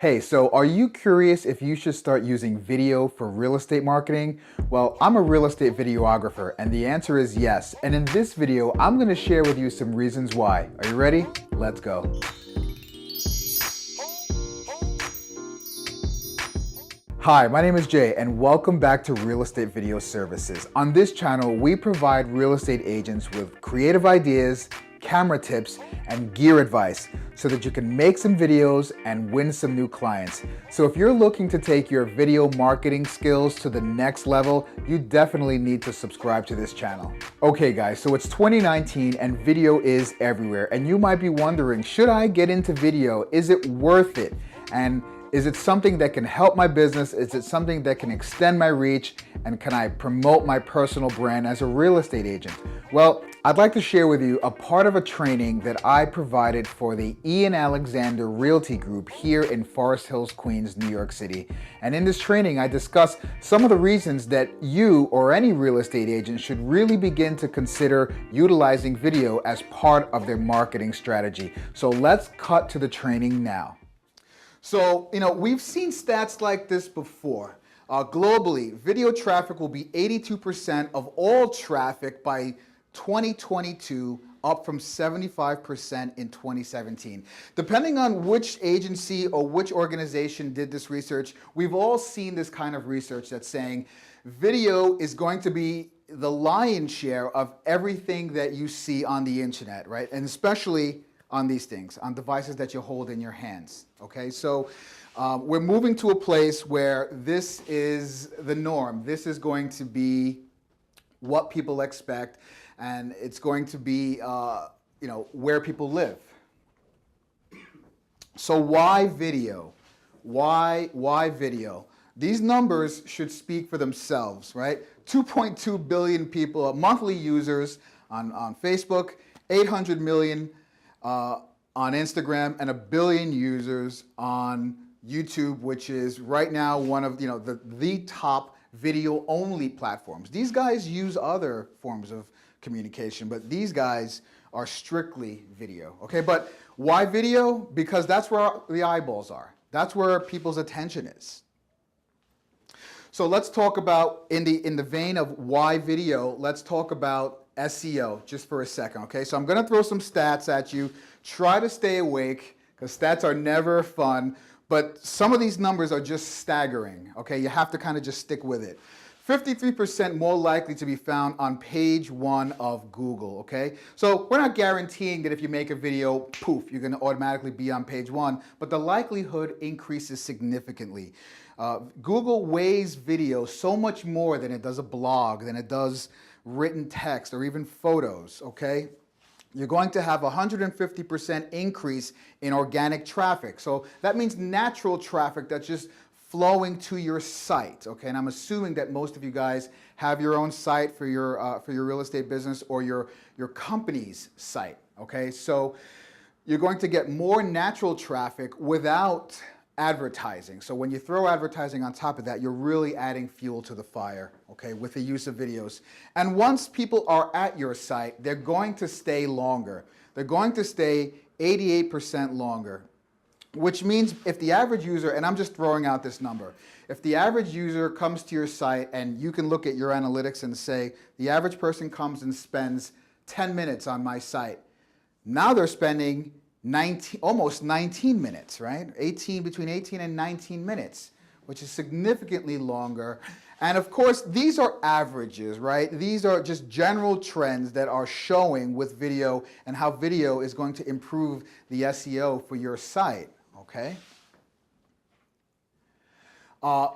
Hey, so are you curious if you should start using video for real estate marketing? Well, I'm a real estate videographer, and the answer is yes. And in this video, I'm going to share with you some reasons why. Are you ready? Let's go. Hi, my name is Jay, and welcome back to Real Estate Video Services. On this channel, we provide real estate agents with creative ideas, camera tips, and gear advice so that you can make some videos and win some new clients. So if you're looking to take your video marketing skills to the next level, you definitely need to subscribe to this channel. Okay guys, so it's 2019 and video is everywhere, and you might be wondering, should I get into video? Is it worth it? And is it something that can help my business? Is it something that can extend my reach? And can I promote my personal brand as a real estate agent? Well, I'd like to share with you a part of a training that I provided for the Ian Alexander Realty group here in Forest Hills, Queens, New York City. And in this training, I discuss some of the reasons that you or any real estate agent should really begin to consider utilizing video as part of their marketing strategy. So let's cut to the training now. So, we've seen stats like this before. Globally, video traffic will be 82% of all traffic by 2022, up from 75% in 2017. Depending on which agency or which organization did this research, we've all seen this kind of research that's saying video is going to be the lion's share of everything that you see on the internet, right? And especially on these things, on devices that you hold in your hands, okay? So we're moving to a place where this is the norm. This is going to be what people expect, and it's going to be, where people live. So why video? Why video? These numbers should speak for themselves, right? 2.2 billion people, monthly users on Facebook, 800 million on Instagram, and 1 billion users on YouTube, which is right now one of the top video only platforms. These guys use other forms of communication, but these guys are strictly video. Okay, but why video? Because that's where the eyeballs are. That's where people's attention is. So let's talk about, in the vein of why video, let's talk about SEO just for a second, okay? So I'm gonna throw some stats at you. Try to stay awake, because stats are never fun, but some of these numbers are just staggering, okay? You have to kind of just stick with it. 53% more likely to be found on page 1 of Google, okay? So we're not guaranteeing that if you make a video, poof, you're gonna automatically be on page 1, but the likelihood increases significantly. Google weighs video so much more than it does a blog, than it does written text or even photos, okay? You're going to have a 150% increase in organic traffic. So that means natural traffic that's just flowing to your site, okay? And I'm assuming that most of you guys have your own site for your real estate business or your company's site, okay? So you're going to get more natural traffic without advertising. So when you throw advertising on top of that, you're really adding fuel to the fire, okay, with the use of videos. And once people are at your site, they're going to stay longer. They're going to stay 88% longer, which means if the average user, and I'm just throwing out this number, if the average user comes to your site and you can look at your analytics and say, the average person comes and spends 10 minutes on my site, now they're spending almost 19 minutes, right? Between 18 and 19 minutes, which is significantly longer. And of course, these are averages, right? These are just general trends that are showing with video and how video is going to improve the SEO for your site, okay?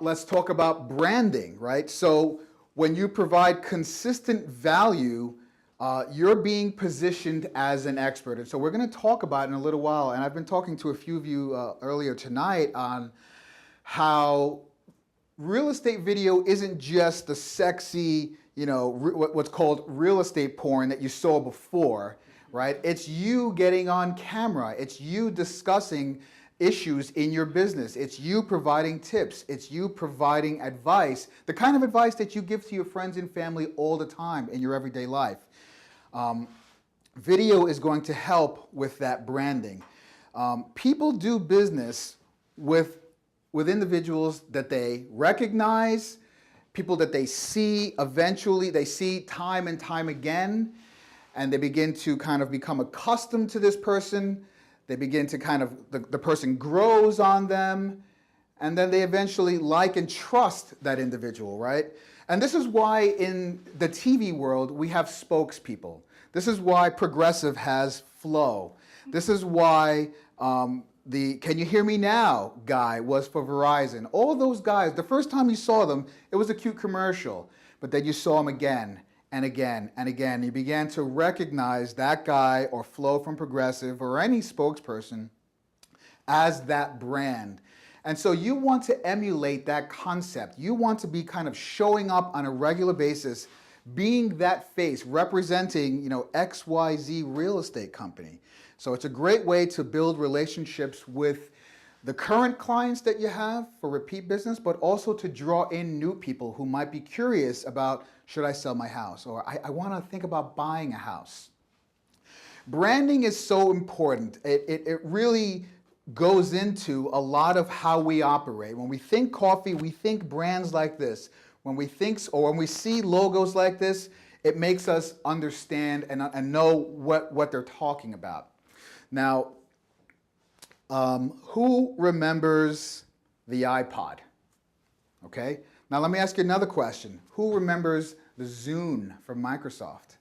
Let's talk about branding, right? So when you provide consistent value, you're being positioned as an expert. And so we're going to talk about in a little while, and I've been talking to a few of you earlier tonight on how real estate video isn't just the sexy, what's called real estate porn that you saw before, right? It's you getting on camera. It's you discussing issues in your business. It's you providing tips. It's you providing advice, the kind of advice that you give to your friends and family all the time in your everyday life. Video is going to help with that branding. People do business with individuals that they recognize, people that they see eventually, they see time and time again, and they begin to kind of become accustomed to this person. They begin to kind of, the person grows on them, and then they eventually like and trust that individual, right? And this is why in the TV world, we have spokespeople. This is why Progressive has Flow. This is why the "Can you hear me now" guy was for Verizon. All those guys, the first time you saw them, it was a cute commercial, but then you saw them again and again and again. You began to recognize that guy or Flow from Progressive or any spokesperson as that brand. And so you want to emulate that concept. You want to be kind of showing up on a regular basis, being that face, representing, XYZ real estate company. So it's a great way to build relationships with the current clients that you have for repeat business, but also to draw in new people who might be curious about, should I sell my house? Or I want to think about buying a house. Branding is so important. It really goes into a lot of how we operate. When we think coffee, we think brands like this. When we see logos like this, it makes us understand and know what they're talking about. Now, who remembers the iPod? Okay. Now let me ask you another question. Who remembers the Zune from Microsoft?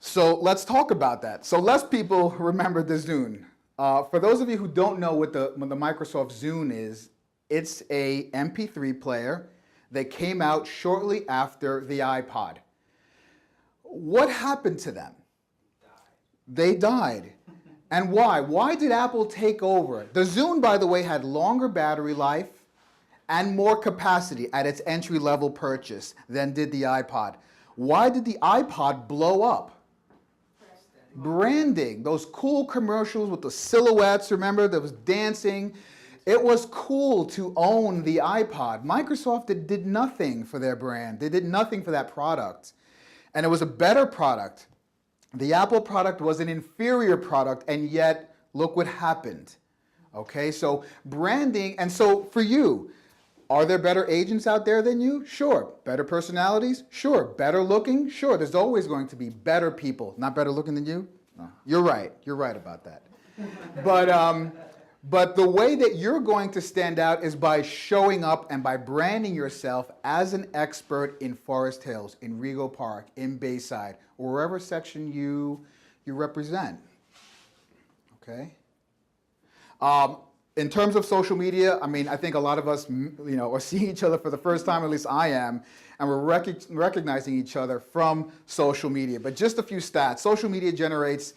So let's talk about that. So less people remember the Zune. For those of you who don't know what the Microsoft Zune is, it's a MP3 player that came out shortly after the iPod. What happened to them? They died. And why? Why did Apple take over? The Zune, by the way, had longer battery life and more capacity at its entry-level purchase than did the iPod. Why did the iPod blow up? Branding, those cool commercials with the silhouettes, remember, there was dancing. It was cool to own the iPod. Microsoft did nothing for their brand. They did nothing for that product. And it was a better product. The Apple product was an inferior product, and yet look what happened. Okay, so branding, and so for you, are there better agents out there than you? Sure. Better personalities? Sure. Better looking? Sure. There's always going to be better people. Not better looking than you? No. You're right. You're right about that. But the way that you're going to stand out is by showing up and by branding yourself as an expert in Forest Hills, in Rego Park, in Bayside, or wherever section you represent. Okay? In terms of social media, I mean, I think a lot of us, are seeing each other for the first time, at least I am, and we're recognizing each other from social media. But just a few stats. Social media generates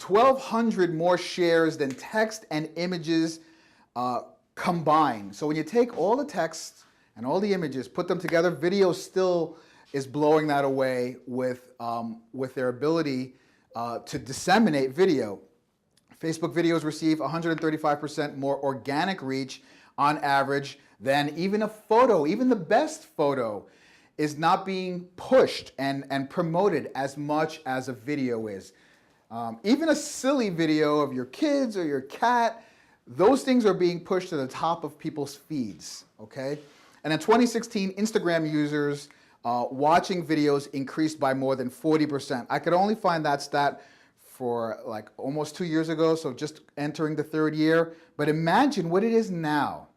1,200 more shares than text and images combined. So when you take all the text and all the images, put them together, video still is blowing that away with their ability to disseminate video. Facebook videos receive 135% more organic reach on average than even a photo. Even the best photo is not being pushed and promoted as much as a video is. Even a silly video of your kids or your cat, those things are being pushed to the top of people's feeds, okay? And in 2016, Instagram users watching videos increased by more than 40%. I could only find that stat for like almost 2 years ago, so just entering the third year. But imagine what it is now.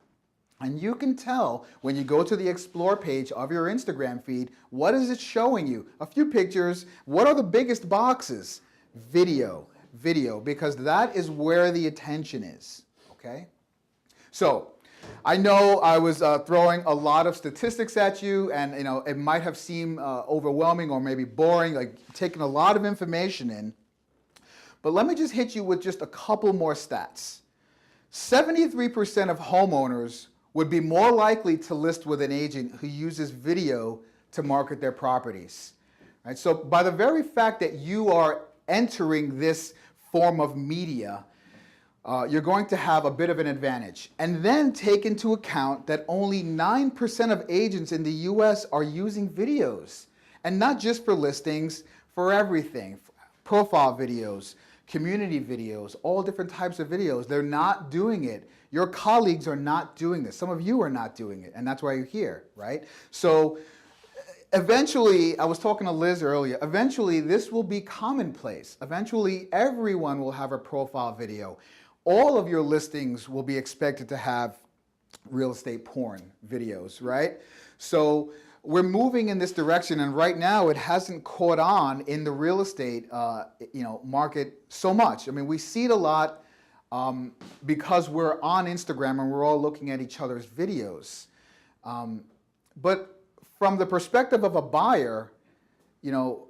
And you can tell when you go to the Explore page of your Instagram feed, what is it showing you? A few pictures. What are the biggest boxes? Video, because that is where the attention is, okay? So, I know I was throwing a lot of statistics at you, and it might have seemed overwhelming or maybe boring, like taking a lot of information in. But let me just hit you with just a couple more stats. 73% of homeowners would be more likely to list with an agent who uses video to market their properties. Right? So by the very fact that you are entering this form of media, you're going to have a bit of an advantage. And then take into account that only 9% of agents in the US are using videos. And not just for listings, for everything. Profile videos, community videos, all different types of videos. They're not doing it Your colleagues are not doing this. Some of you are not doing it, and that's why you're here, right? So eventually, I was talking to Liz earlier, eventually this will be commonplace. Eventually, everyone will have a profile video. All of your listings will be expected to have real estate porn videos, right? So we're moving in this direction, and right now it hasn't caught on in the real estate market so much. I mean, we see it a lot because we're on Instagram and we're all looking at each other's videos. But from the perspective of a buyer,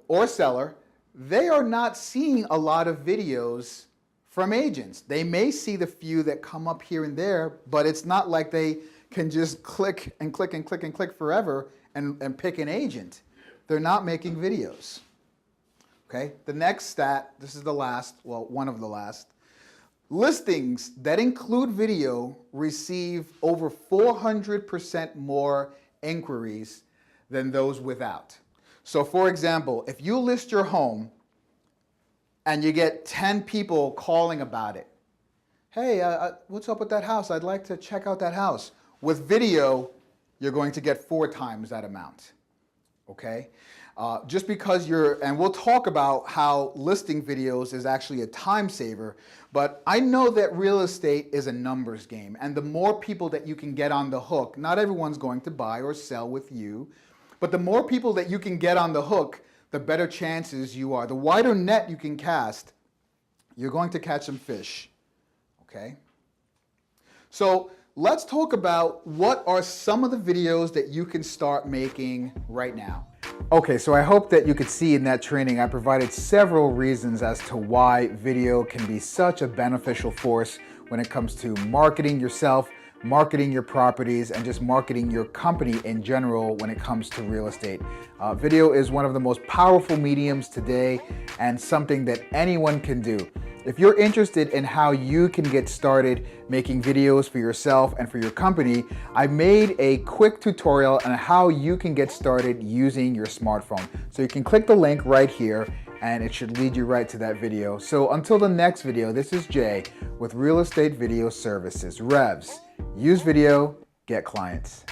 or seller, they are not seeing a lot of videos from agents. They may see the few that come up here and there, but it's not like they can just click and click and click and click forever and pick an agent. They're not making videos. Okay, the next stat, this is the last, well, one of the last. Listings that include video receive over 400% more inquiries than those without. So for example, if you list your home and you get 10 people calling about it, hey, what's up with that house? I'd like to check out that house. With video, you're going to get 4 times that amount, okay? Just because and we'll talk about how listing videos is actually a time saver, but I know that real estate is a numbers game, and the more people that you can get on the hook, not everyone's going to buy or sell with you, but the more people that you can get on the hook, the better chances you are. The wider net you can cast, you're going to catch some fish, okay? So let's talk about what are some of the videos that you can start making right now. Okay, so I hope that you could see in that training I provided several reasons as to why video can be such a beneficial force when it comes to marketing yourself, marketing your properties, and just marketing your company in general when it comes to real estate. Video is one of the most powerful mediums today and something that anyone can do. If you're interested in how you can get started making videos for yourself and for your company, I made a quick tutorial on how you can get started using your smartphone. So you can click the link right here and it should lead you right to that video. So until the next video, this is Jay with Real Estate Video Services, Revs. Use video, get clients.